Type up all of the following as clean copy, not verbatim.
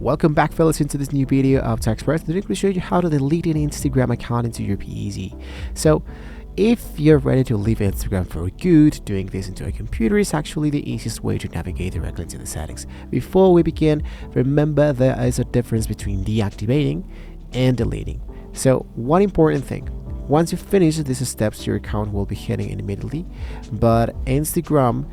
Welcome back, fellas, into this new video of TechExpress. Today I'm going to show you how to delete an Instagram account into your PC. So if you're ready to leave Instagram for good, doing this into a computer is actually the easiest way to navigate directly into the settings. Before we begin, remember there is a difference between deactivating and deleting. So one important thing, once you finish these steps, your account will be hidden immediately, but Instagram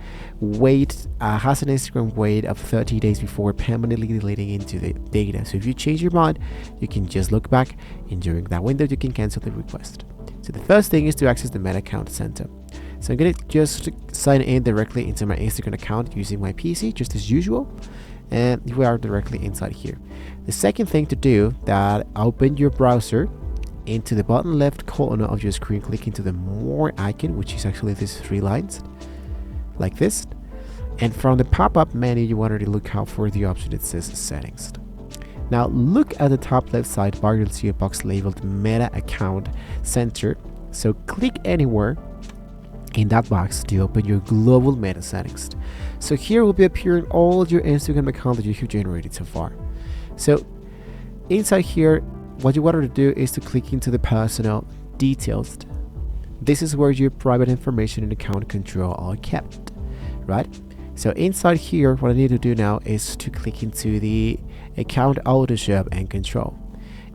has an Instagram wait of 30 days before permanently deleting into the data. So if you change your mind, you can just look back, and during that window you can cancel the request. So the first thing is to access the Meta account center. So I'm going to just sign in directly into my Instagram account using my PC, just as usual, and we are directly inside here. The second thing to do, that open your browser. Into the bottom left corner of your screen, click into the more icon, which is actually these three lines like this, and from the pop-up menu you want to look out for the option that says settings. Now look at the top left sidebar, you'll see a box labeled Meta Account Center. So click anywhere in that box to open your global meta settings. So here will be appearing all your Instagram account that you have generated so far. So inside here, what you want to do is to click into the personal details. This is where your private information and account control are kept, right? So inside here, what I need to do now is to click into the account ownership and control.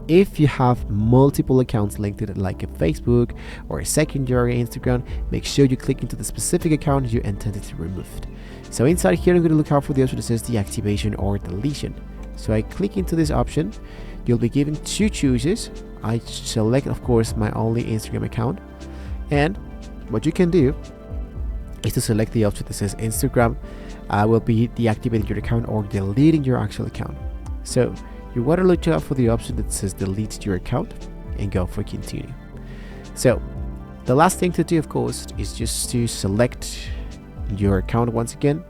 If you have multiple accounts linked to it, like a Facebook or a secondary Instagram, make sure you click into the specific account you intended to remove. So inside here, I'm going to look out for the option that says deactivation or deletion. So I click into this option. You'll be given two choices. I select, of course, my only Instagram account, and what you can do is to select the option that says Instagram will be deactivating your account or deleting your actual account. So you want to look out for the option that says delete your account and go for continue. So the last thing to do, of course, is just to select your account once again,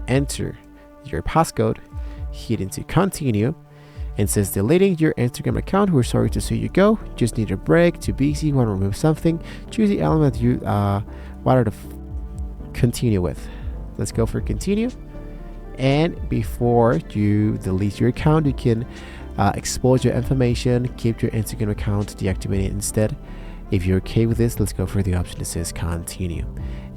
enter your passcode, hit into continue. It says deleting your Instagram account. We're sorry to see you go. Just need a break, too busy, want to remove something. Choose the element you wanted to continue with. Let's go for continue. And before you delete your account, you can export your information, keep your Instagram account deactivated instead. If you're okay with this, let's go for the option that says continue.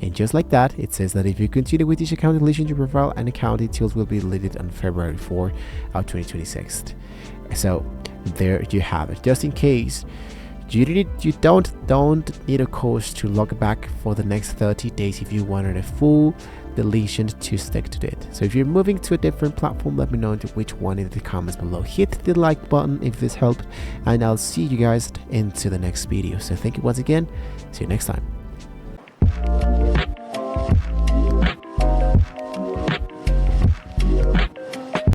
And just like that, it says that if you continue with this account deletion, your profile and account details will be deleted on February 4 of 2026. So there you have it. Just in case you don't need a course to log back for the next 30 days if you wanted a full deletion to stick to it. So if you're moving to a different platform, let me know which one in the comments below. Hit the like button if this helped, and I'll see you guys into the next video. So thank you once again. See you next time.